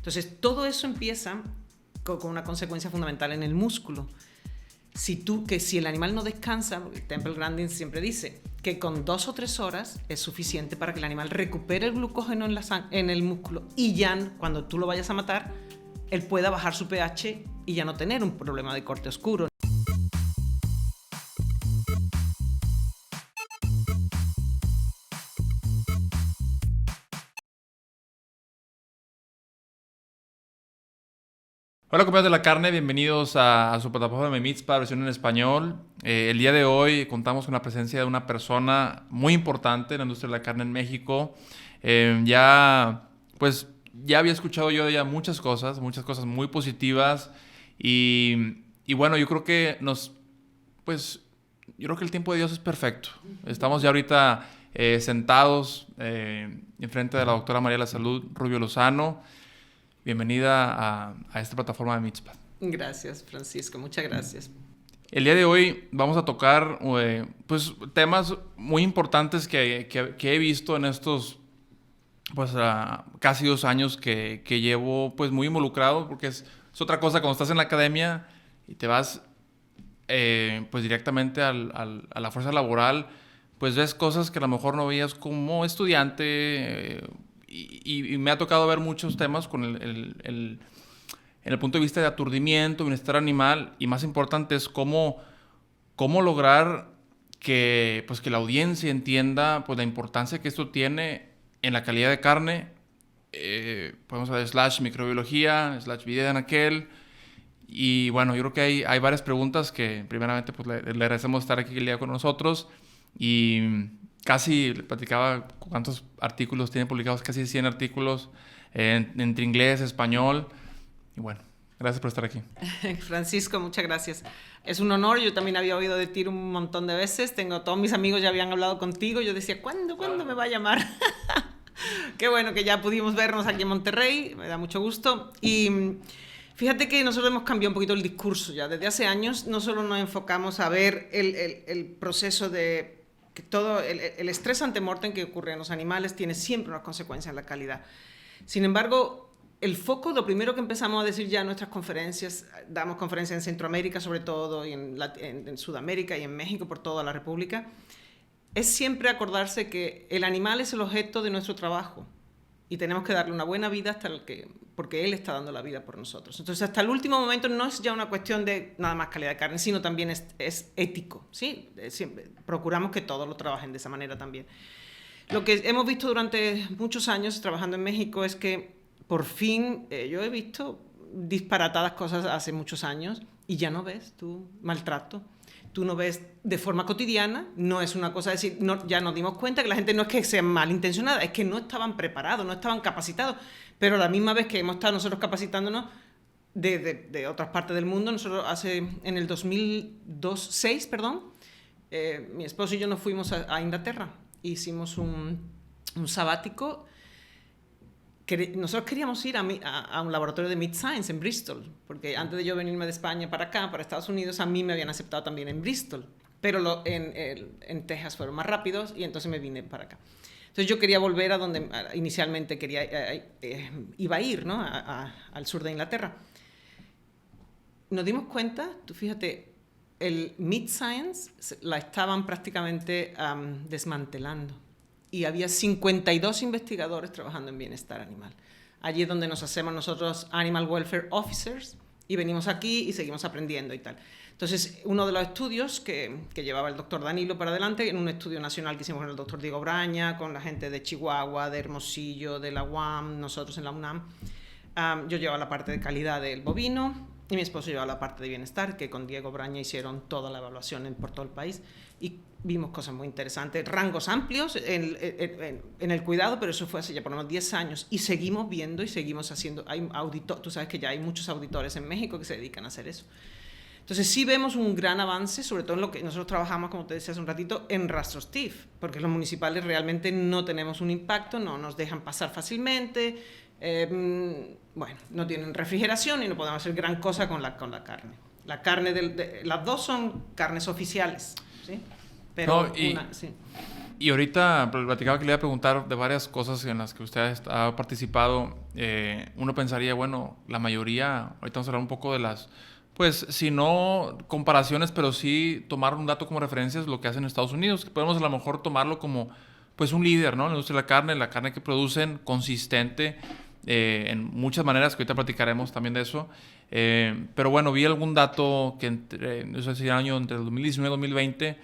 Entonces, todo eso empieza con una consecuencia fundamental en el músculo. Si el animal no descansa, Temple Grandin siempre dice que con 2 o 3 horas es suficiente para que el animal recupere el glucógeno en el músculo y ya cuando tú lo vayas a matar, él pueda bajar su pH y ya no tener un problema de corte oscuro. Hola compañeros de la carne, bienvenidos a su plataforma de Mitzpah, versión en español. El día de hoy contamos con la presencia de una persona muy importante en la industria de la carne en México. Ya había escuchado yo de ella muchas cosas muy positivas y bueno, yo creo que yo creo que el tiempo de Dios es perfecto. Estamos ya ahorita sentados enfrente de la doctora María de la Salud Rubio Lozano. Bienvenida a esta plataforma de Mitzpah. Gracias, Francisco. Muchas gracias. El día de hoy vamos a tocar temas muy importantes que he visto en estos casi 2 años que llevo muy involucrado, porque es otra cosa cuando estás en la academia y te vas directamente a la fuerza laboral, pues ves cosas que a lo mejor no veías como estudiante. Y me ha tocado ver muchos temas con en el punto de vista de aturdimiento, bienestar animal, y más importante es cómo lograr que la audiencia entienda la importancia que esto tiene en la calidad de carne. Podemos hablar / microbiología, / vida en aquel. Y bueno, yo creo que hay varias preguntas que primeramente le agradecemos estar aquí el día con nosotros. Y casi le platicaba cuántos artículos tiene publicados, casi 100 artículos entre inglés, español. Y bueno, gracias por estar aquí. Francisco, muchas gracias. Es un honor, yo también había oído de ti un montón de veces. Todos mis amigos ya habían hablado contigo. Yo decía, ¿cuándo me va a llamar? Qué bueno que ya pudimos vernos aquí en Monterrey, me da mucho gusto. Y fíjate que nosotros hemos cambiado un poquito el discurso ya. Desde hace años no solo nos enfocamos a ver el proceso de que todo el estrés antemortem que ocurre en los animales tiene siempre una consecuencia en la calidad. Sin embargo, el foco, lo primero que empezamos a decir ya en nuestras conferencias, damos conferencias en Centroamérica sobre todo, y en Sudamérica y en México, por toda la República, es siempre acordarse que el animal es el objeto de nuestro trabajo y tenemos que darle una buena vida porque él está dando la vida por nosotros. Entonces, hasta el último momento no es ya una cuestión de nada más calidad de carne, sino también es ético, ¿sí? Siempre procuramos que todos lo trabajen de esa manera también. Lo que hemos visto durante muchos años trabajando en México es que por fin yo he visto disparatadas cosas hace muchos años y ya no ves tú maltrato. Tú no ves de forma cotidiana, no es una cosa de decir, ya nos dimos cuenta que la gente no es que sea malintencionada, es que no estaban preparados, no estaban capacitados, pero a la misma vez que hemos estado nosotros capacitándonos de otras partes del mundo, nosotros en el 2006, mi esposo y yo nos fuimos a Inglaterra, hicimos un sabático. Nosotros queríamos ir a un laboratorio de Meat Science en Bristol, porque antes de yo venirme de España para acá, para Estados Unidos, a mí me habían aceptado también en Bristol, pero en Texas fueron más rápidos y entonces me vine para acá. Entonces yo quería volver a donde inicialmente iba a ir, ¿no? Al sur de Inglaterra. Nos dimos cuenta, tú fíjate, el Meat Science la estaban prácticamente desmantelando. Y había 52 investigadores trabajando en bienestar animal. Allí es donde nos hacemos nosotros Animal Welfare Officers y venimos aquí y seguimos aprendiendo y tal. Entonces, uno de los estudios que llevaba el doctor Danilo para adelante, en un estudio nacional que hicimos con el doctor Diego Braña, con la gente de Chihuahua, de Hermosillo, de la UAM, nosotros en la UNAM, yo llevaba la parte de calidad del bovino y mi esposo llevaba la parte de bienestar, que con Diego Braña hicieron toda la evaluación por todo el país y vimos cosas muy interesantes, rangos amplios en el cuidado, pero eso fue hace ya por lo menos 10 años y seguimos viendo y seguimos haciendo. Tú sabes que ya hay muchos auditores en México que se dedican a hacer eso. Entonces sí vemos un gran avance, sobre todo en lo que nosotros trabajamos, como te decía hace un ratito, en rastros TIF, porque los municipales realmente no tenemos un impacto, no nos dejan pasar fácilmente, no tienen refrigeración y no podemos hacer gran cosa con la carne. La carne las dos son carnes oficiales, ¿sí? Pero sí. Y ahorita platicaba que le iba a preguntar de varias cosas en las que usted ha participado. Uno pensaría, bueno, la mayoría, ahorita vamos a hablar un poco de las, pues, si no comparaciones, pero sí tomar un dato como referencia es lo que hacen en Estados Unidos, que podemos a lo mejor tomarlo como, pues, un líder, ¿no? En la industria de la carne que producen, consistente, en muchas maneras, que ahorita platicaremos también de eso. Pero bueno, vi algún dato que no sé si el año entre el 2019 y 2020,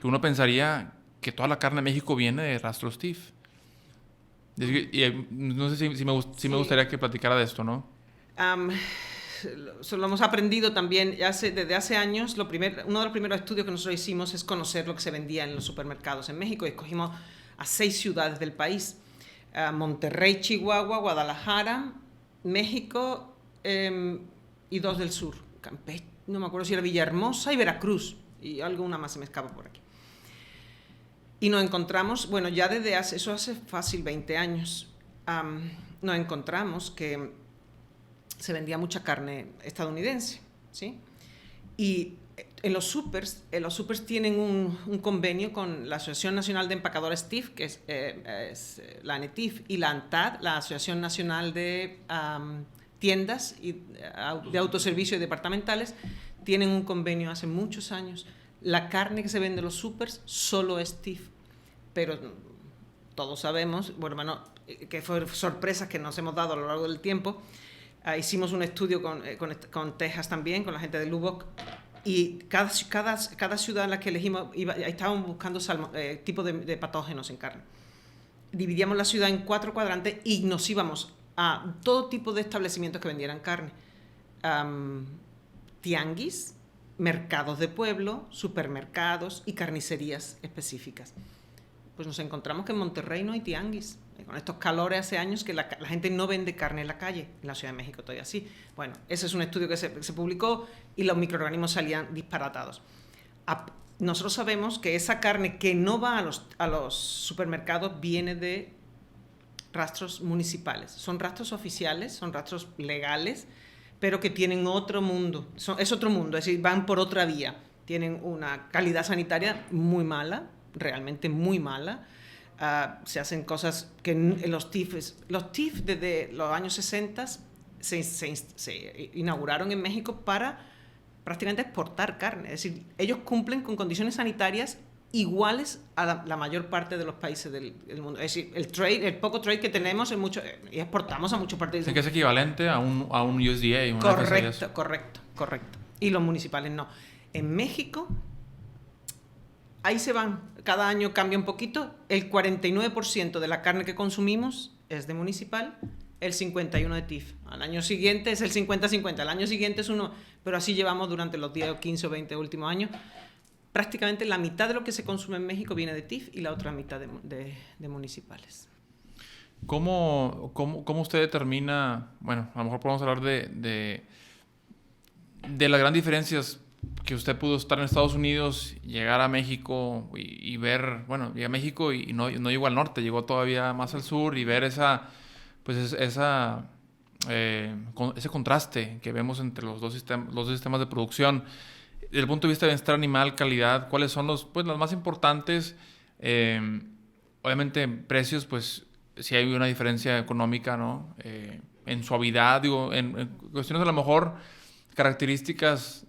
que uno pensaría que toda la carne de México viene de rastros TIF. Y no sé si me gustaría que platicara de esto, ¿no? Lo hemos aprendido también desde hace años. Uno de los primeros estudios que nosotros hicimos es conocer lo que se vendía en los supermercados en México. Y escogimos a 6 ciudades del país. Monterrey, Chihuahua, Guadalajara, México y 2 del sur. Campeche, no me acuerdo si era Villahermosa y Veracruz. Y alguna más se me escapa por aquí. Y nos encontramos, bueno, ya eso hace fácil 20 años, nos encontramos que se vendía mucha carne estadounidense, ¿sí? Y en los supers tienen un convenio con la Asociación Nacional de Empacadores TIF, que es la ANETIF, y la ANTAD, la Asociación Nacional de Tiendas de Autoservicio y Departamentales, tienen un convenio hace muchos años. La carne que se vende en los supers solo es TIF, pero todos sabemos, bueno, que fue sorpresas que nos hemos dado a lo largo del tiempo. Hicimos un estudio con Texas también, con la gente de Lubbock, y cada ciudad en la que elegimos estábamos buscando tipos de patógenos en carne. Dividíamos la ciudad en 4 cuadrantes y nos íbamos a todo tipo de establecimientos que vendieran carne. Tianguis, mercados de pueblo, supermercados y carnicerías específicas. Pues nos encontramos que en Monterrey no hay tianguis. Con estos calores hace años que la gente no vende carne en la calle. En la Ciudad de México todavía sí. Bueno, ese es un estudio que se publicó y los microorganismos salían disparatados. Nosotros sabemos que esa carne que no va a los supermercados viene de rastros municipales. Son rastros oficiales, son rastros legales, pero que tienen otro mundo. Es otro mundo, es decir, van por otra vía. Tienen una calidad sanitaria muy mala, realmente muy mala. Se hacen cosas que los TIF desde los años 60 se inauguraron en México para prácticamente exportar carne. Es decir, ellos cumplen con condiciones sanitarias iguales a la mayor parte de los países del mundo. Es decir, el poco trade que tenemos y exportamos a muchas partes del mundo. Sí, que es equivalente a un USDA. Correcto. Y los municipales no. En México, ahí se van. Cada año cambia un poquito. El 49% de la carne que consumimos es de municipal, el 51% de TIF. Al año siguiente es el 50-50. Al año siguiente es uno. Pero así llevamos durante los 10, 15 o 20 últimos años. Prácticamente la mitad de lo que se consume en México viene de TIF y la otra mitad de municipales. ¿Cómo usted determina, bueno, a lo mejor podemos hablar de las grandes diferencias que usted pudo estar en Estados Unidos, llegar a México y ver, bueno, llegué a México y no llegó al norte, llegó todavía más al sur y ver ese contraste que vemos entre los dos sistemas de producción? Desde el punto de vista de bienestar animal, calidad, ¿cuáles son los más importantes? Obviamente en precios, pues sí hay una diferencia económica, ¿no? En suavidad, digo, en cuestiones a lo mejor características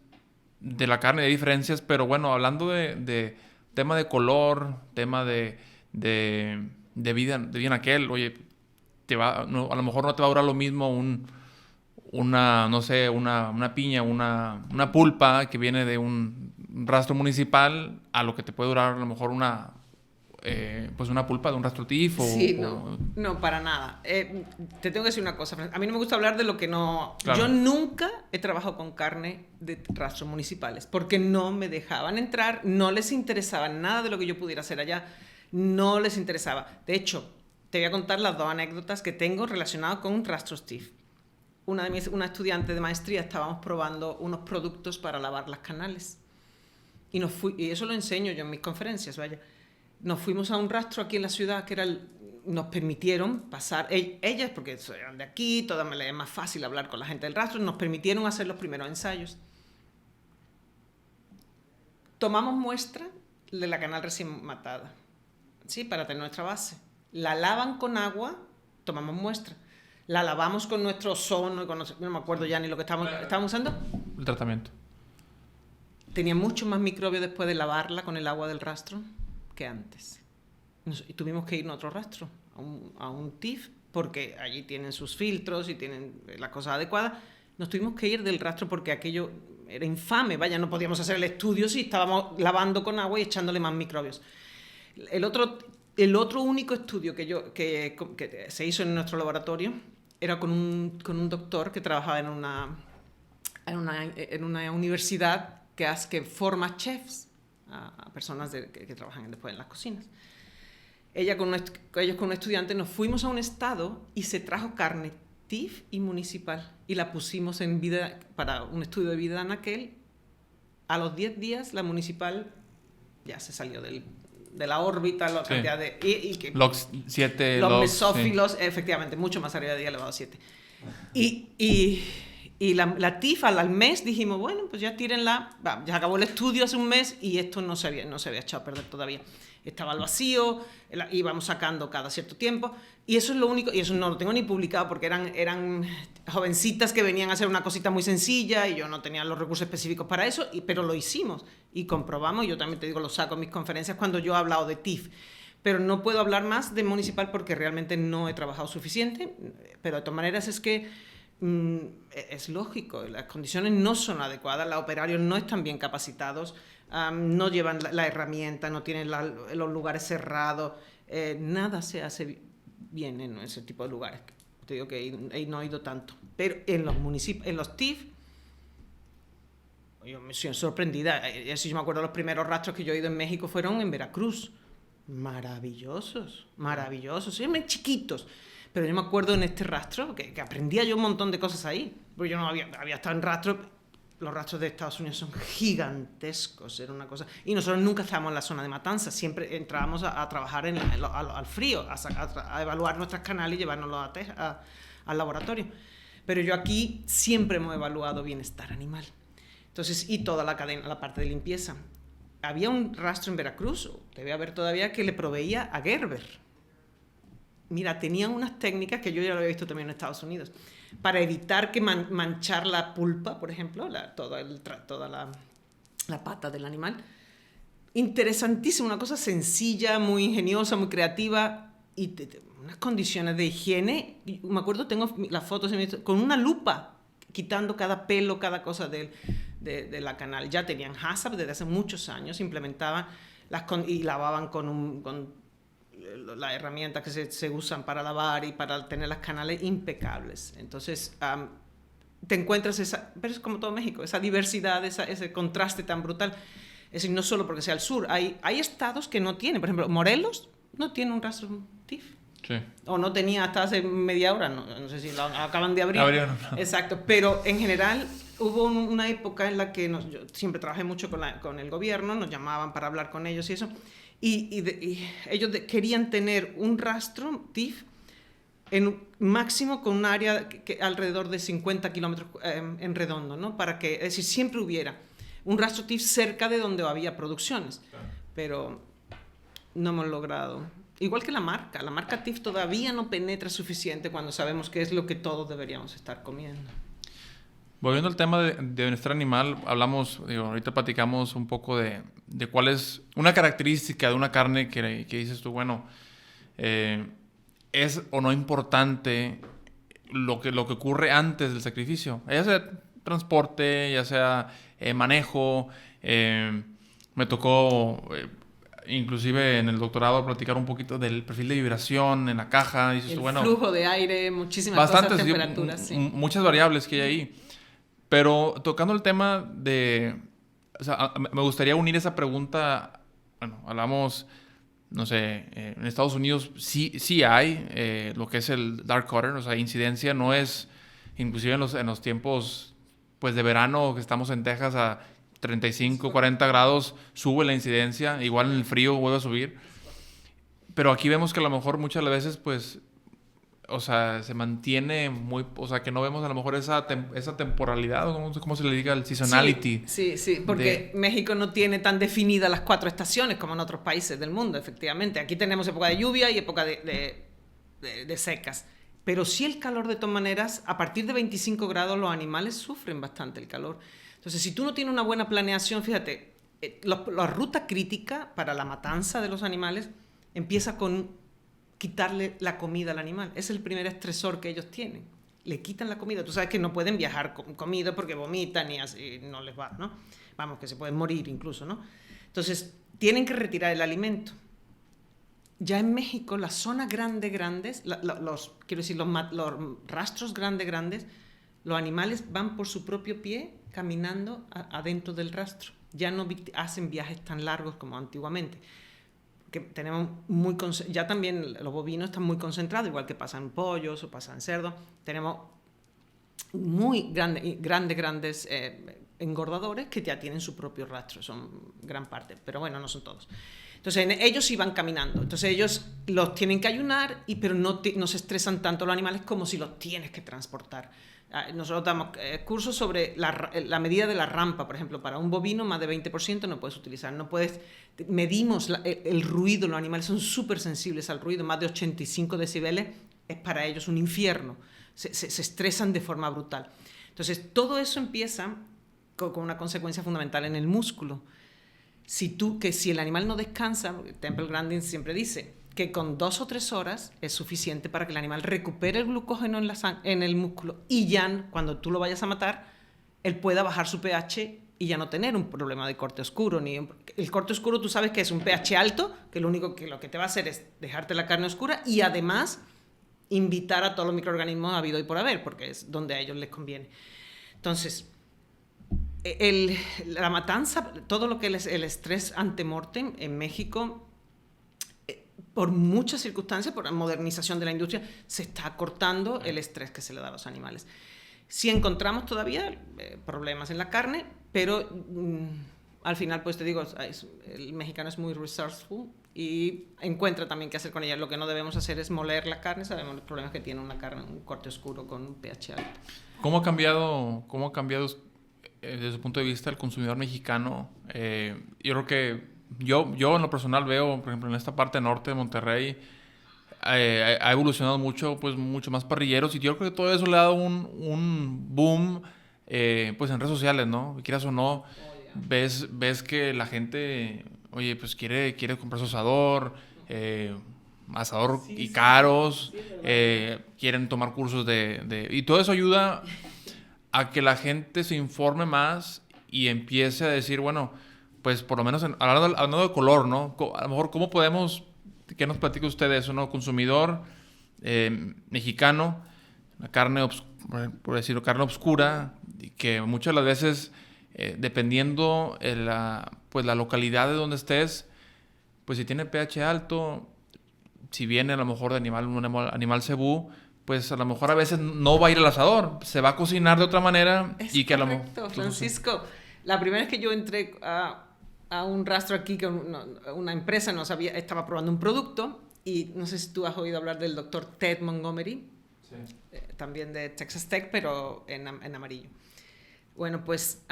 de la carne, de diferencias, pero bueno, hablando de tema de color, tema de vida en aquel, oye, a lo mejor no te va a durar lo mismo una piña, una pulpa que viene de un rastro municipal a lo que te puede durar a lo mejor una pulpa de un rastro TIF no, para nada. Te tengo que decir una cosa, a mí no me gusta hablar de lo que no... Claro. Yo nunca he trabajado con carne de rastros municipales porque no me dejaban entrar, no les interesaba nada de lo que yo pudiera hacer allá, no les interesaba. De hecho, te voy a contar las 2 anécdotas que tengo relacionadas con rastros TIF. Una estudiante de maestría, estábamos probando unos productos para lavar las canales y eso lo enseño yo en mis conferencias, vaya. Nos fuimos a un rastro aquí en la ciudad que nos permitieron pasar, ellas porque eran de aquí, es más fácil hablar con la gente del rastro, nos permitieron hacer los primeros ensayos. Tomamos muestra de la canal recién matada. Sí, para tener nuestra base. La lavan con agua, tomamos muestra. La lavamos con nuestro ozono, no me acuerdo ya ni lo que estábamos usando. El tratamiento. Tenía mucho más microbio después de lavarla con el agua del rastro que antes. Y tuvimos que ir a otro rastro, a un TIF, porque allí tienen sus filtros y tienen la cosa adecuada. Nos tuvimos que ir del rastro porque aquello era infame. Vaya, no podíamos hacer el estudio si estábamos lavando con agua y echándole más microbios. El otro único estudio que se hizo en nuestro laboratorio era con un doctor que trabajaba en una universidad que forma chefs a personas que trabajan después en las cocinas. Ellos con un estudiante nos fuimos a un estado y se trajo carne TIF y municipal y la pusimos para un estudio de vida en aquel. A los 10 días la municipal ya se salió de la órbita, la cantidad de... LOX 7, los mesófilos, sí. Efectivamente, mucho más arriba de 10 elevado a 7. Y la TIF al mes dijimos, bueno, pues ya tírenla, ya acabó el estudio hace un mes y esto no se había echado a perder todavía. Estaba al vacío, íbamos sacando cada cierto tiempo y eso es lo único, y eso no lo tengo ni publicado porque eran jovencitas que venían a hacer una cosita muy sencilla y yo no tenía los recursos específicos para eso, pero lo hicimos y comprobamos. Yo también te digo, lo saco en mis conferencias cuando yo he hablado de TIF, pero no puedo hablar más de municipal porque realmente no he trabajado suficiente, pero de todas maneras es que es lógico, las condiciones no son adecuadas, los operarios no están bien capacitados, no llevan la herramienta, no tienen los lugares cerrados, nada se hace bien en ese tipo de lugares. Te digo que no he ido tanto, pero en los municipios, en los TIF, yo me siento sorprendida. Yo me acuerdo, los primeros rastros que yo he ido en México fueron en Veracruz, maravillosos, sí, chiquitos. Pero yo me acuerdo en este rastro que aprendía yo un montón de cosas ahí, porque yo no había estado en rastros. Los rastros de Estados Unidos son gigantescos, era una cosa. Y nosotros nunca estábamos en la zona de matanza, siempre entrábamos a trabajar al frío, a evaluar nuestras canales y llevárnoslos al laboratorio. Pero yo aquí siempre hemos evaluado bienestar animal. Entonces, y toda la cadena, la parte de limpieza. Había un rastro en Veracruz, debe haber todavía, que le proveía a Gerber. Mira, tenían unas técnicas que yo ya lo había visto también en Estados Unidos, para evitar que manchar la pulpa, por ejemplo, toda la pata del animal. Interesantísimo, una cosa sencilla, muy ingeniosa, muy creativa, y unas condiciones de higiene. Me acuerdo, tengo las fotos con una lupa, quitando cada pelo, cada cosa de la canal. Ya tenían HACCP desde hace muchos años, implementaban y lavaban con las herramientas que se usan para lavar y para tener las canales impecables. Entonces, te encuentras pero es como todo México, esa diversidad, ese contraste tan brutal. Es decir, no solo porque sea el sur, hay estados que no tienen. Por ejemplo, Morelos no tiene un rastro TIF. Sí. O no tenía hasta hace media hora, no sé si lo acaban de abrir. No. Exacto, pero en general hubo una época en la que yo siempre trabajé mucho con el gobierno, nos llamaban para hablar con ellos y eso. Y ellos querían tener un rastro TIF máximo con un área que alrededor de 50 kilómetros en redondo, ¿no? Para que, es decir, siempre hubiera un rastro TIF cerca de donde había producciones. Claro. Pero no hemos logrado. Igual que la marca TIF todavía no penetra suficiente cuando sabemos que es lo que todos deberíamos estar comiendo. Volviendo al tema de bienestar animal, ahorita platicamos un poco de cuál es una característica de una carne que dices tú, bueno, es o no importante lo que ocurre antes del sacrificio, ya sea transporte, ya sea manejo. Me tocó, inclusive en el doctorado, platicar un poquito del perfil de vibración en la caja. Dices el tú, bueno, flujo de aire, muchísimas cosas, temperaturas. Sí. Muchas variables que hay ahí. Pero tocando el tema o sea, me gustaría unir esa pregunta. Bueno, hablamos, no sé, en Estados Unidos sí hay lo que es el dark quarter, o sea, incidencia no es, inclusive en los tiempos pues de verano que estamos en Texas a 35, 40 grados, sube la incidencia, igual en el frío vuelve a subir. Pero aquí vemos que a lo mejor muchas veces pues o sea, se mantiene muy, o sea, que no vemos a lo mejor esa temporalidad, o no sé cómo se le diga, el seasonality. Sí, porque México no tiene tan definidas las 4 estaciones como en otros países del mundo, efectivamente. Aquí tenemos época de lluvia y época de secas. Pero sí el calor, de todas maneras, a partir de 25 grados los animales sufren bastante el calor. Entonces, si tú no tienes una buena planeación, fíjate, la ruta crítica para la matanza de los animales empieza con quitarle la comida al animal. Es el primer estresor que ellos tienen. Le quitan la comida. Tú sabes que no pueden viajar con comida porque vomitan y así no les va, ¿no? Vamos, que se pueden morir incluso, ¿no? Entonces, tienen que retirar el alimento. Ya en México, las zonas grandes, los rastros grandes, los animales van por su propio pie caminando adentro del rastro. Ya no hacen viajes tan largos como antiguamente. Que tenemos ya también los bovinos están muy concentrados, igual que pasa en pollos o pasa en cerdos. Tenemos muy grandes engordadores que ya tienen su propio rastro, son gran parte, pero bueno, no son todos. Entonces ellos iban caminando, entonces ellos los tienen que ayunar, pero no se estresan tanto los animales como si los tienes que transportar. Nosotros damos cursos sobre la medida de la rampa, por ejemplo, para un bovino más de 20% no puedes utilizar, medimos el ruido, los animales son súper sensibles al ruido, más de 85 decibeles es para ellos un infierno, se estresan de forma brutal. Entonces todo eso empieza con una consecuencia fundamental en el músculo. Si el animal no descansa, Temple Grandin siempre dice que con 2 o 3 horas es suficiente para que el animal recupere el glucógeno en el músculo y ya cuando tú lo vayas a matar, él pueda bajar su pH y ya no tener un problema de corte oscuro. El corte oscuro tú sabes que es un pH alto, que lo que te va a hacer es dejarte la carne oscura y además invitar a todos los microorganismos habido y por haber, porque es donde a ellos les conviene. Entonces, la matanza, todo lo que es el estrés ante-mortem en México, por muchas circunstancias, por la modernización de la industria, se está acortando el estrés que se le da a los animales. Sí encontramos todavía problemas en la carne, pero al final, pues te digo, el mexicano es muy resourceful y encuentra también qué hacer con ella. Lo que no debemos hacer es moler la carne, sabemos los problemas que tiene una carne, un corte oscuro con un pH alto. ¿Cómo ha cambiado desde su punto de vista el consumidor mexicano? Yo creo que yo en lo personal veo, por ejemplo, en esta parte norte de Monterrey, ha evolucionado mucho, pues mucho más parrilleros, y yo creo que todo eso le ha dado un boom, pues en redes sociales, ¿no? Quieras o no, ves que la gente, oye, pues quiere comprar su asador, y caros, quieren tomar cursos y todo eso ayuda a que la gente se informe más y empiece a decir, bueno, pues por lo menos hablando de color, ¿no? A lo mejor, ¿cómo podemos, qué nos platica usted de eso, ¿no? Consumidor mexicano, la carne, por decirlo, carne oscura, que muchas de las veces, dependiendo pues la localidad de donde estés, pues si tiene pH alto, si viene a lo mejor de un animal cebú, pues a lo mejor a veces no va a ir al asador, se va a cocinar de otra manera. Es correcto, Francisco. La primera vez que yo entré a un rastro aquí, que una empresa estaba probando un producto, y no sé si tú has oído hablar del doctor Ted Montgomery, sí. También de Texas Tech, pero en amarillo. Bueno, pues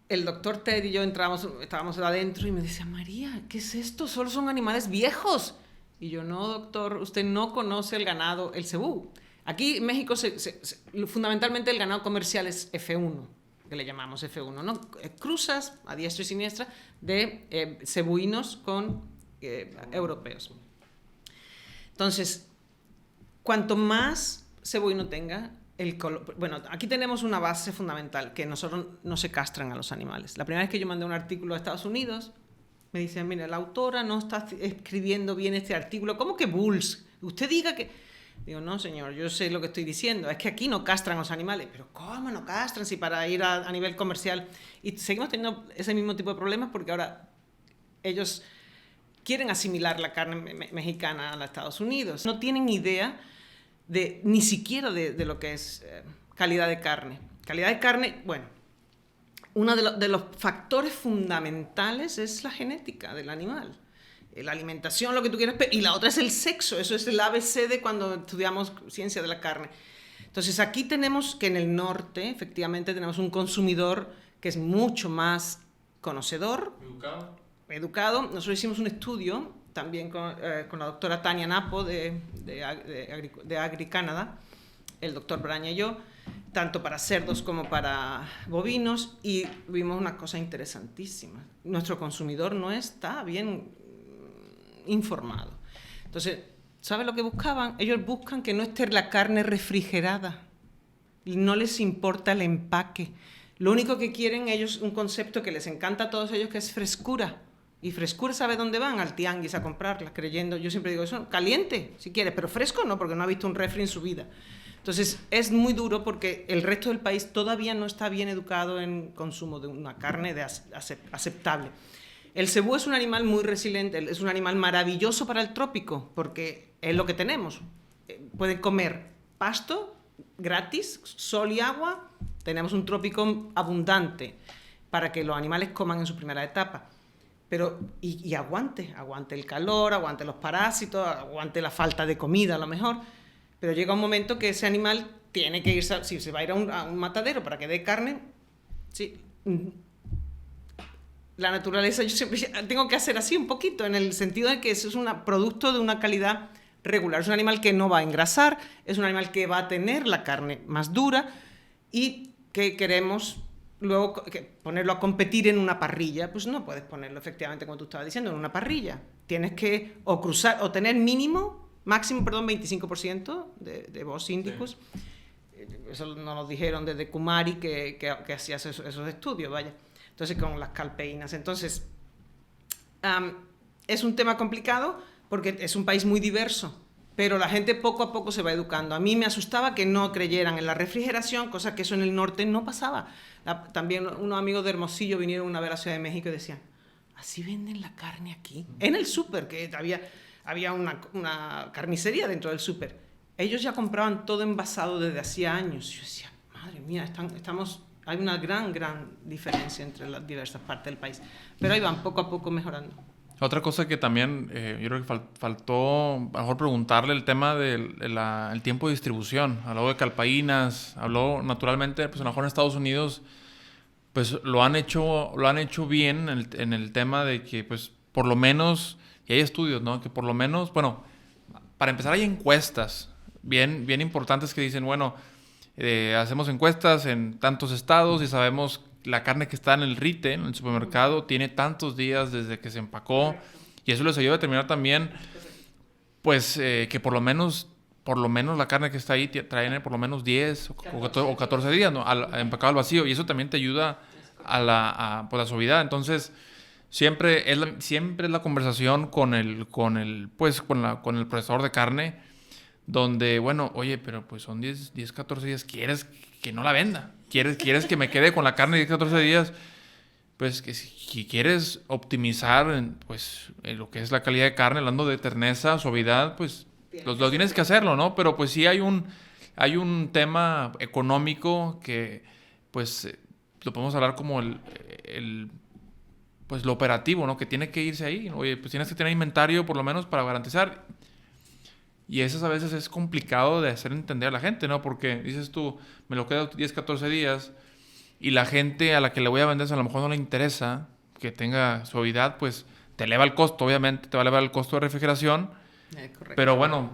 el doctor Ted y yo estábamos adentro y me decía, María, ¿qué es esto? Solo son animales viejos. Y yo, no, doctor, usted no conoce el ganado, el cebú. Aquí en México, fundamentalmente el ganado comercial es F1, que le llamamos F1, ¿no? Cruzas a diestra y siniestra de cebuinos con europeos. Entonces, cuanto más cebuino tenga, el color... Bueno, aquí tenemos una base fundamental, que nosotros no se castran a los animales. La primera vez que yo mandé un artículo a Estados Unidos, me dicen, mira, la autora no está escribiendo bien este artículo. ¿Cómo que bulls? Usted diga que... Digo, no, señor, yo sé lo que estoy diciendo. Es que aquí no castran los animales. ¿Pero cómo no castran si para ir a nivel comercial? Y seguimos teniendo ese mismo tipo de problemas porque ahora ellos quieren asimilar la carne mexicana a los Estados Unidos. No tienen idea ni siquiera de lo que es calidad de carne. Calidad de carne, bueno, uno de los factores fundamentales es la genética del animal. la alimentación, lo que tú quieras, y la otra es el sexo. Eso es el ABC de cuando estudiamos ciencia de la carne. Entonces aquí tenemos que en el norte, efectivamente, tenemos un consumidor que es mucho más conocedor, educado. Nosotros hicimos un estudio también con la doctora Tania Napo de AgriCanada, el doctor Braña y yo, tanto para cerdos como para bovinos, y vimos una cosa interesantísima. Nuestro consumidor no está bien informado. Entonces, ¿sabes lo que buscaban? Ellos buscan que no esté la carne refrigerada. Y no les importa el empaque. Lo único que quieren ellos, un concepto que les encanta a todos ellos, que es frescura. Y frescura, ¿sabe dónde van? Al tianguis a comprarla, creyendo. Yo siempre digo, eso caliente, si quieres, pero fresco no, porque no ha visto un refri en su vida. Entonces, es muy duro porque el resto del país todavía no está bien educado en consumo de una carne aceptable. El cebú es un animal muy resiliente, es un animal maravilloso para el trópico, porque es lo que tenemos. Pueden comer pasto gratis, sol y agua. Tenemos un trópico abundante para que los animales coman en su primera etapa. Pero, y aguante el calor, aguante los parásitos, aguante la falta de comida a lo mejor. Pero llega un momento que ese animal tiene que irse, si se va a ir a un matadero para que dé carne, sí. La naturaleza, yo siempre tengo que hacer así un poquito, en el sentido de que eso es un producto de una calidad regular. Es un animal que no va a engrasar, es un animal que va a tener la carne más dura y que queremos luego ponerlo a competir en una parrilla. Pues no puedes ponerlo, efectivamente, como tú estabas diciendo, en una parrilla. Tienes que o cruzar, o tener máximo, 25% de Bos Indicus. Sí. Eso nos lo dijeron desde Kumari, que hacía esos estudios, vaya. Entonces, con las calpeínas. Entonces, es un tema complicado porque es un país muy diverso, pero la gente poco a poco se va educando. A mí me asustaba que no creyeran en la refrigeración, cosa que eso en el norte no pasaba. También unos amigos de Hermosillo vinieron una vez a la Ciudad de México y decían, ¿así venden la carne aquí? En el súper, que había una carnicería dentro del súper. Ellos ya compraban todo envasado desde hacía años. Yo decía, madre mía, hay una gran diferencia entre las diversas partes del país. Pero ahí van poco a poco mejorando. Otra cosa que también yo creo que faltó, a lo mejor preguntarle el tema del el tiempo de distribución. Habló de calpaínas, habló naturalmente, pues a lo mejor en Estados Unidos, pues lo han hecho bien en el tema de que, pues, por lo menos, y hay estudios, ¿no? Que por lo menos, bueno, para empezar hay encuestas bien importantes que dicen, bueno, hacemos encuestas en tantos estados y sabemos la carne que está en el retail, en el supermercado, tiene tantos días desde que se empacó. Y eso les ayuda a determinar también, pues, que por lo menos la carne que está ahí trae por lo menos 10 o 14 días, ¿no? Empacado al vacío. Y eso también te ayuda a la suavidad. Entonces, siempre es la conversación con el procesador de carne, donde, bueno, oye, pero pues son 10, 14 días, ¿quieres que no la venda? ¿Quieres que me quede con la carne 10, 14 días? Pues que si quieres optimizar en lo que es la calidad de carne, hablando de terneza, suavidad, pues lo tienes que hacerlo, ¿no? Pero pues sí hay un tema económico que, pues, lo podemos hablar como pues lo operativo, ¿no? Que tiene que irse ahí. Oye, pues tienes que tener inventario por lo menos para garantizar. Y eso a veces es complicado de hacer entender a la gente, ¿no? Porque dices tú, me lo quedo 10, 14 días y la gente a la que le voy a vender a lo mejor no le interesa que tenga suavidad, pues te eleva el costo, obviamente, te va a elevar el costo de refrigeración. Correcto. Pero bueno,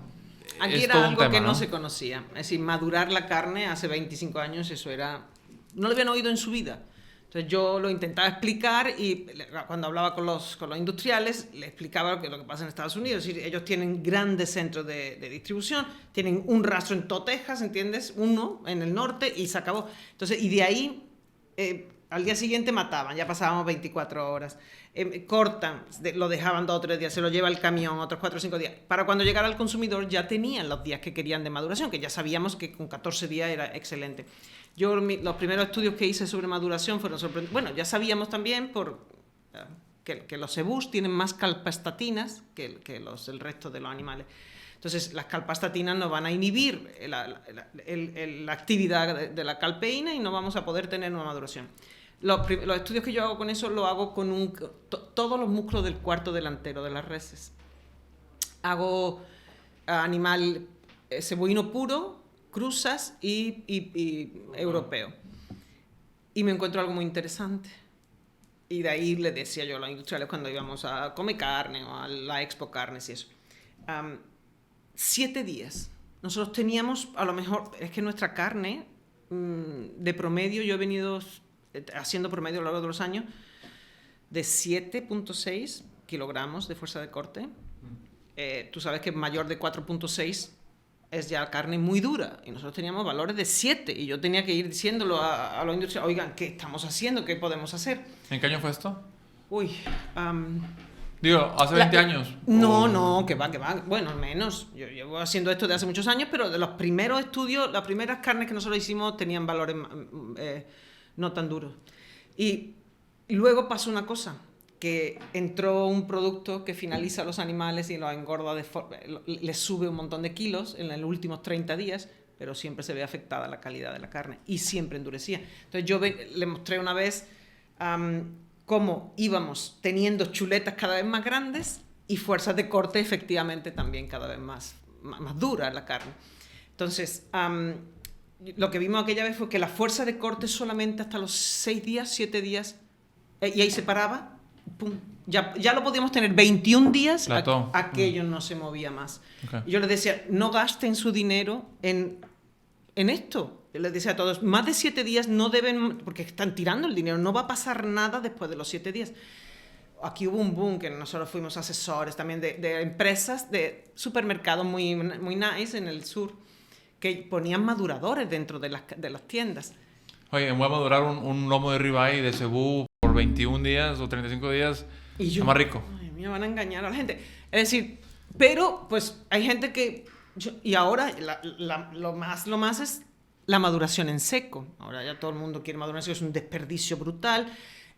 aquí era algo que no se conocía. Es decir, madurar la carne hace 25 años, eso era... No lo habían oído en su vida. Entonces yo lo intentaba explicar y cuando hablaba con los industriales, le explicaba lo que pasa en Estados Unidos. Es decir, ellos tienen grandes centros de distribución, tienen un rastro en todo Texas, ¿entiendes? Uno en el norte y se acabó. Entonces, y de ahí, al día siguiente mataban, ya pasábamos 24 horas. Cortan, lo dejaban 2 o 3 días, se lo lleva el camión otros 4 o 5 días. Para cuando llegara al consumidor ya tenían los días que querían de maduración, que ya sabíamos que con 14 días era excelente. Los primeros estudios que hice sobre maduración fueron sorprendentes. Bueno, ya sabíamos también que los cebús tienen más calpastatinas que el resto de los animales. Entonces, las calpastatinas nos van a inhibir la actividad de la calpeína y no vamos a poder tener una maduración. Los estudios que yo hago con eso lo hago con todos los músculos del cuarto delantero de las reses. Hago animal cebuino puro, cruzas y europeo. Y me encuentro algo muy interesante. Y de ahí le decía yo a los industriales cuando íbamos a Come Carne o a la Expo Carnes y eso. 7 días. Nosotros teníamos, a lo mejor, es que nuestra carne, de promedio, yo he venido haciendo promedio a lo largo de los años, de 7.6 kilogramos de fuerza de corte. Tú sabes que mayor de 4.6 es ya carne muy dura. Y nosotros teníamos valores de 7. Y yo tenía que ir diciéndolo a los industriales, oigan, ¿qué estamos haciendo? ¿Qué podemos hacer? ¿En qué año fue esto? Uy, digo, hace 20 años. No, que va. Bueno, menos. Yo llevo haciendo esto de hace muchos años, pero de los primeros estudios, las primeras carnes que nosotros hicimos tenían valores no tan duros. Y luego pasó una cosa, que entró un producto que finaliza los animales y los engorda, les sube un montón de kilos en los últimos 30 días, pero siempre se ve afectada la calidad de la carne y siempre endurecía. Entonces yo le mostré una vez cómo íbamos teniendo chuletas cada vez más grandes y fuerzas de corte efectivamente también cada vez más dura la carne. Entonces, lo que vimos aquella vez fue que la fuerza de corte solamente hasta los 6 días, 7 días, y ahí se paraba, pum, ya lo podíamos tener 21 días, aquello no se movía más. Okay. Y yo les decía, no gasten su dinero en esto. Yo les decía a todos, más de 7 días no deben, porque están tirando el dinero, no va a pasar nada después de los 7 días. Aquí hubo un boom que nosotros fuimos asesores también de empresas, de supermercados muy nice en el sur, que ponían maduradores dentro de las tiendas. Oye, voy a madurar un lomo de ribeye de cebú por 21 días o 35 días, y yo, más rico. Ay, me van a engañar a la gente. Es decir, pero pues hay gente que... y ahora lo más es la maduración en seco. Ahora ya todo el mundo quiere madurar en seco, es un desperdicio brutal.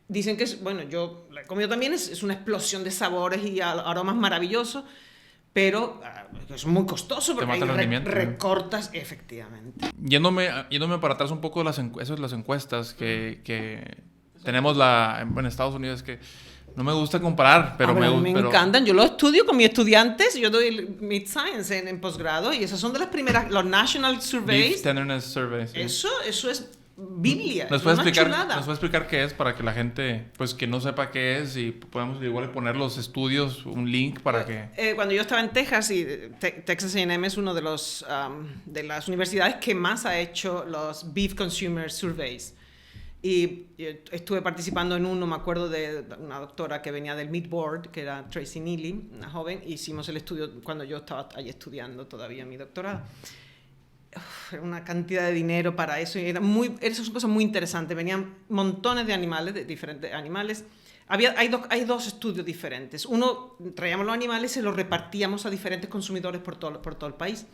Dicen que es, bueno, yo la he comido también, es una explosión de sabores y aromas maravillosos, pero es muy costoso porque ahí recortas, efectivamente. Yéndome para atrás un poco, las encuestas que tenemos en Estados Unidos, que no me gusta comparar, pero me encantan. Yo lo estudio con mis estudiantes, yo doy el Meat Science en posgrado y esas son de las primeras, los National Surveys. Beef Tenderness Surveys. Sí. Eso es Biblia. ¿Nos puede explicar qué es para que la gente, pues, que no sepa qué es, y podemos igual poner los estudios, un link para que... Cuando yo estaba en Texas, y Texas A&M es uno de las universidades que más ha hecho los Beef Consumer Surveys. Y estuve participando en uno, me acuerdo de una doctora que venía del Meat Board, que era Tracy Neely, una joven. Hicimos el estudio cuando yo estaba allí estudiando todavía mi doctorado. Era una cantidad de dinero para eso, y esas son cosas muy interesantes. Venían montones de animales, de diferentes animales. Hay dos estudios diferentes. Uno, traíamos los animales y se los repartíamos a diferentes consumidores por todo el país.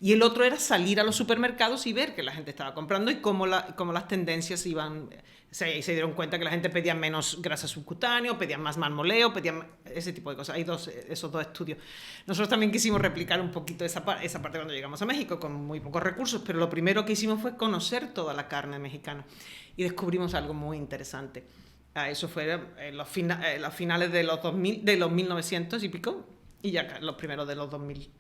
Y el otro era salir a los supermercados y ver que la gente estaba comprando y cómo las tendencias iban. Se dieron cuenta que la gente pedía menos grasa subcutánea, pedía más marmoleo, pedían ese tipo de cosas. Hay esos dos estudios. Nosotros también quisimos replicar un poquito esa parte cuando llegamos a México, con muy pocos recursos, pero lo primero que hicimos fue conocer toda la carne mexicana y descubrimos algo muy interesante. Eso fue en los finales de los 2000, de los 1900 y pico, y ya los primeros de los 2000.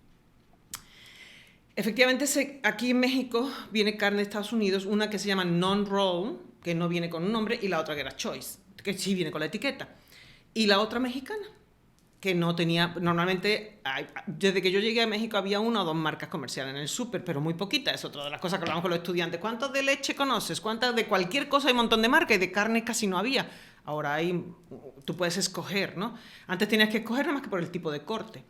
Efectivamente, aquí en México viene carne de Estados Unidos, una que se llama non-roll, que no viene con un nombre, y la otra que era choice, que sí viene con la etiqueta. Y la otra mexicana, que no tenía... Normalmente, desde que yo llegué a México había 1 o 2 marcas comerciales en el súper, pero muy poquitas. Es otra de las cosas que hablamos con los estudiantes. ¿Cuántas de leche conoces? ¿Cuántas de cualquier cosa? Hay un montón de marcas, y de carne casi no había. Ahora tú puedes escoger, ¿no? Antes tenías que escoger nada más que por el tipo de corte.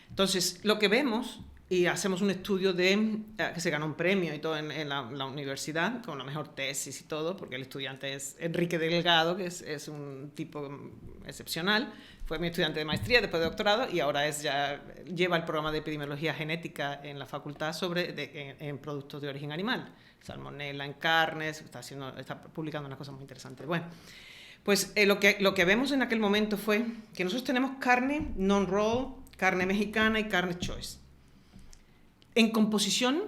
Entonces, lo que vemos... Y hacemos un estudio que se ganó un premio y todo en la universidad, con la mejor tesis y todo, porque el estudiante es Enrique Delgado, que es un tipo excepcional. Fue mi estudiante de maestría, después de doctorado, y ahora lleva el programa de epidemiología genética en la facultad en productos de origen animal. Salmonella en carnes, está publicando unas cosas muy interesantes. Bueno, pues lo que vemos en aquel momento fue que nosotros tenemos carne non-raw, carne mexicana y carne choice. En composición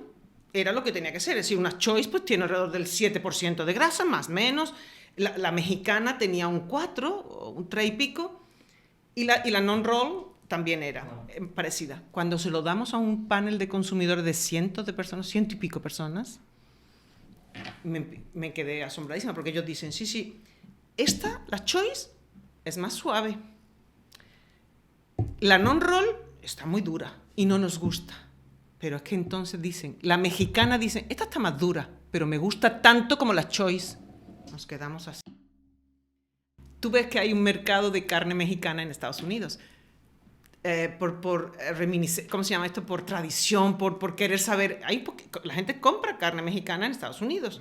era lo que tenía que ser, es decir, una choice pues tiene alrededor del 7% de grasa, más o menos, La mexicana tenía un 4, o un 3 y pico, y la non-roll también era parecida. Cuando se lo damos a un panel de consumidores de cientos de personas, 100 y pico personas, me quedé asombradísima, porque ellos dicen, sí, esta, la Choice, es más suave. La non-roll está muy dura y no nos gusta. Pero es que entonces dicen, la mexicana dice, esta está más dura, pero me gusta tanto como la Choice. Nos quedamos así. Tú ves que hay un mercado de carne mexicana en Estados Unidos. ¿Cómo se llama esto? Por tradición, por querer saber. La gente compra carne mexicana en Estados Unidos.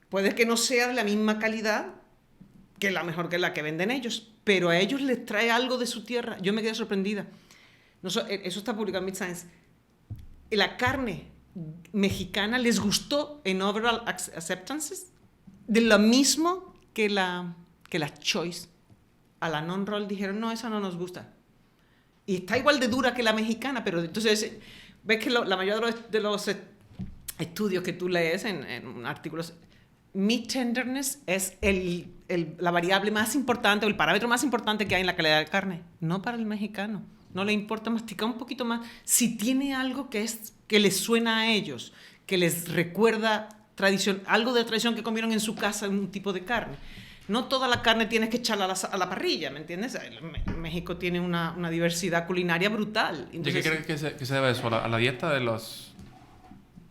Puede que no sea de la misma calidad que la mejor que la que venden ellos, pero a ellos les trae algo de su tierra. Yo me quedé sorprendida. Eso está publicado en Meat Science. La carne mexicana les gustó en overall acceptances de lo mismo que la Choice. A la non-roll dijeron, no, esa no nos gusta. Y está igual de dura que la mexicana, pero entonces ves que la mayoría de los estudios que tú lees en artículos, meat tenderness es la variable más importante o el parámetro más importante que hay en la calidad de carne. No para el mexicano. No le importa masticar un poquito más. Si tiene algo que les suena a ellos, que les recuerda tradición, algo de tradición que comieron en su casa, un tipo de carne. No toda la carne tienes que echarla a la parrilla, ¿me entiendes? México tiene una diversidad culinaria brutal. Entonces, ¿de qué crees que se debe eso? ¿A la dieta de los...?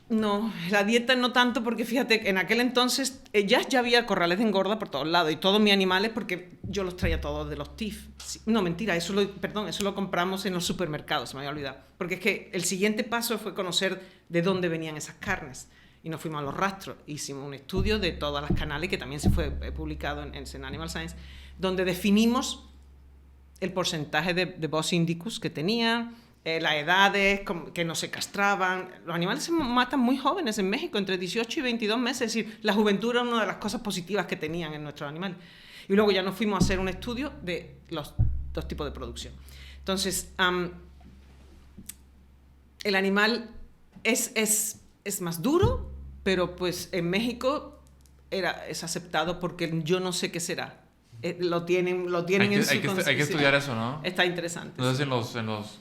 No, la dieta no tanto, porque fíjate, en aquel entonces ya había corrales de engorda por todos lados y todos mis animales, porque yo los traía todos de los TIF. No, mentira, eso lo compramos en los supermercados, se me había olvidado. Porque es que el siguiente paso fue conocer de dónde venían esas carnes. Y nos fuimos a los rastros. Hicimos un estudio de todas las canales, que también se fue publicado en Animal Science, donde definimos el porcentaje de Bos indicus que tenían, las edades, que no se castraban. Los animales se matan muy jóvenes en México, entre 18 y 22 meses. Es decir, la juventud era una de las cosas positivas que tenían en nuestros animales. Y luego ya nos fuimos a hacer un estudio de los dos tipos de producción. Entonces, el animal es más duro, pero pues en México es aceptado porque yo no sé qué será. Lo tienen en su Hay que estudiar eso, ¿no? Está interesante. No sé si en los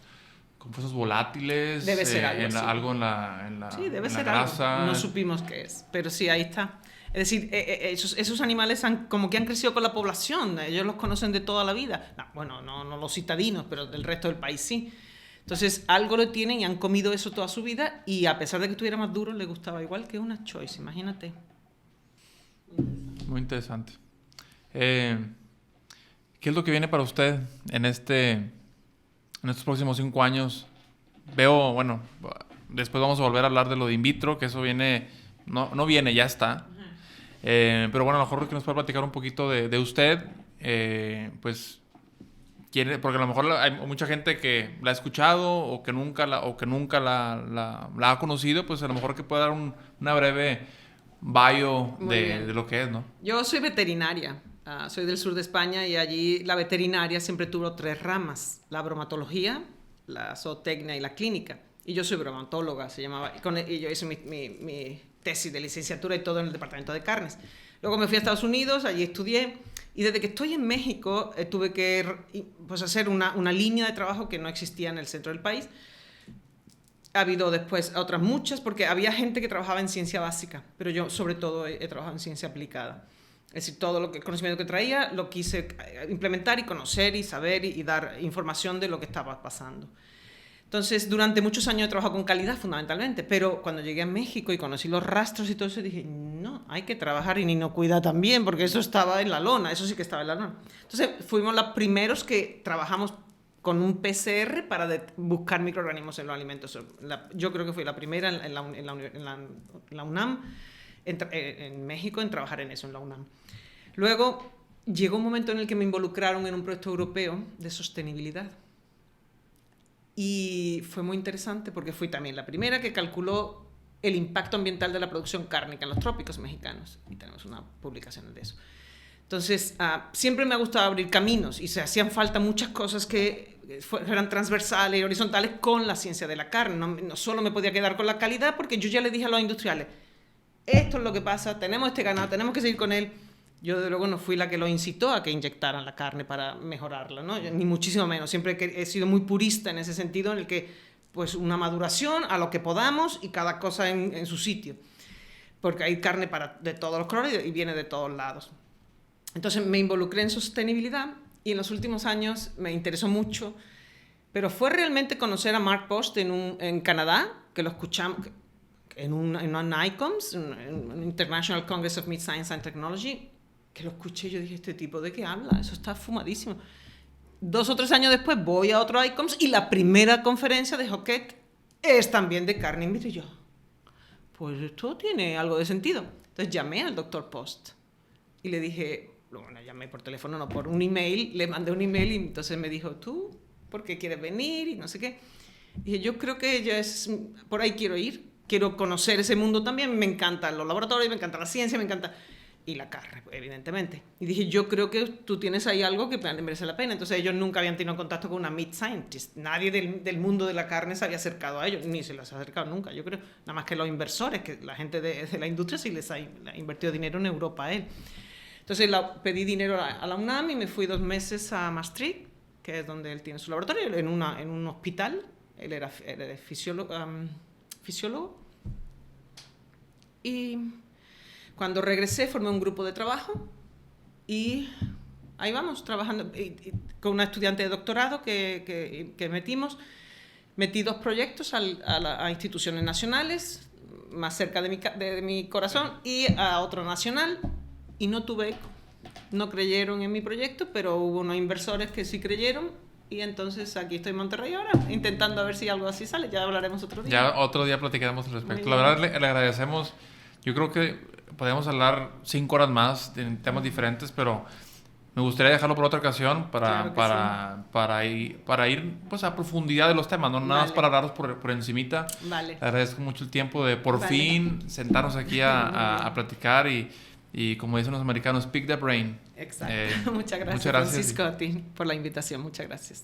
compuestos volátiles, debe ser algo, algo en la sí, debe ser grasa. Algo. No supimos qué es, pero sí, ahí está. Es decir, esos animales como que han crecido con la población, ellos los conocen de toda la vida. No los citadinos, pero del resto del país sí. Entonces, algo lo tienen y han comido eso toda su vida, y a pesar de que estuviera más duro, les gustaba igual que una Choice, imagínate. Muy interesante. ¿Qué es lo que viene para usted en estos próximos 5 años? Veo, bueno, después vamos a volver a hablar de lo de in vitro, que eso viene, no viene, ya está. Pero bueno, a lo mejor que nos pueda platicar un poquito de usted, pues, porque a lo mejor hay mucha gente que la ha escuchado o que nunca la ha conocido, pues a lo mejor que pueda dar una breve bio de lo que es, ¿no? Yo soy veterinaria. Soy del sur de España y allí la veterinaria siempre tuvo 3 ramas: la bromatología, la zootecnia y la clínica. Y yo soy bromatóloga, se llamaba, y yo hice mi tesis de licenciatura y todo en el departamento de carnes. Luego me fui a Estados Unidos, allí estudié, y desde que estoy en México tuve que hacer una línea de trabajo que no existía en el centro del país. Ha habido después otras muchas, porque había gente que trabajaba en ciencia básica, pero yo sobre todo he trabajado en ciencia aplicada. Es decir, todo el conocimiento que traía lo quise implementar y conocer y saber y dar información de lo que estaba pasando. Entonces, durante muchos años he trabajado con calidad fundamentalmente, pero cuando llegué a México y conocí los rastros y todo eso, dije, no, hay que trabajar en inocuidad también, porque eso estaba en la lona, eso sí que estaba en la lona. Entonces, fuimos los primeros que trabajamos con un PCR para buscar microorganismos en los alimentos. Yo creo que fui la primera en la UNAM, en México, en trabajar en eso, en la UNAM. Luego llegó un momento en el que me involucraron en un proyecto europeo de sostenibilidad. Y fue muy interesante porque fui también la primera que calculó el impacto ambiental de la producción cárnica en los trópicos mexicanos. Y tenemos una publicación de eso. Entonces, siempre me ha gustado abrir caminos y se hacían falta muchas cosas que fueran transversales y horizontales con la ciencia de la carne. No solo me podía quedar con la calidad, porque yo ya le dije a los industriales, esto es lo que pasa, tenemos este ganado, tenemos que seguir con él, Yo, de luego, no fui la que lo incitó a que inyectaran la carne para mejorarla, ¿no? Ni muchísimo menos. Siempre he sido muy purista en ese sentido, en el que, pues, una maduración a lo que podamos y cada cosa en su sitio. Porque hay carne de todos los colores y viene de todos lados. Entonces me involucré en sostenibilidad y en los últimos años me interesó mucho, pero fue realmente conocer a Mark Post en Canadá, que lo escuchamos en un ICOMS, un International Congress of Meat Science and Technology, que lo escuché y yo dije, ¿este tipo de qué habla? Eso está fumadísimo. 2 o 3 años después voy a otro ICOMS y la primera conferencia de Joquet es también de carne in vitro. Y yo, pues esto tiene algo de sentido. Entonces llamé al doctor Post y le dije, bueno, llamé por teléfono, no por un email, le mandé un email y entonces me dijo, ¿tú por qué quieres venir? Y no sé qué. Y dije, yo creo que por ahí quiero ir, quiero conocer ese mundo también, me encantan los laboratorios, me encanta la ciencia, me encanta... Y la carne, evidentemente. Y dije, yo creo que tú tienes ahí algo que merece la pena. Entonces ellos nunca habían tenido contacto con una meat scientist. Nadie del mundo de la carne se había acercado a ellos, ni se les ha acercado nunca, yo creo. Nada más que los inversores, que la gente de la industria sí les ha invertido dinero en Europa a él. Entonces pedí dinero a la UNAM y me fui 2 meses a Maastricht, que es donde él tiene su laboratorio, en un hospital. Él era fisiólogo. Y... cuando regresé formé un grupo de trabajo y ahí vamos, trabajando con una estudiante de doctorado que metí 2 proyectos a instituciones nacionales, más cerca de mi corazón, y a otro nacional, y no tuve eco. No creyeron en mi proyecto, pero hubo unos inversores que sí creyeron, y entonces aquí estoy en Monterrey ahora, intentando a ver si algo así sale. Ya hablaremos otro día. Ya otro día platicaremos al respecto. La verdad le agradecemos. Yo creo que podemos hablar 5 horas más de temas diferentes, pero me gustaría dejarlo por otra ocasión para ir pues, a profundidad de los temas, no nada más para hablarlos por encimita. Vale. Le agradezco mucho el tiempo de por fin sentarnos aquí a platicar y como dicen los americanos, pick the brain. Exacto. Muchas gracias, Francisco, a ti por la invitación. Muchas gracias.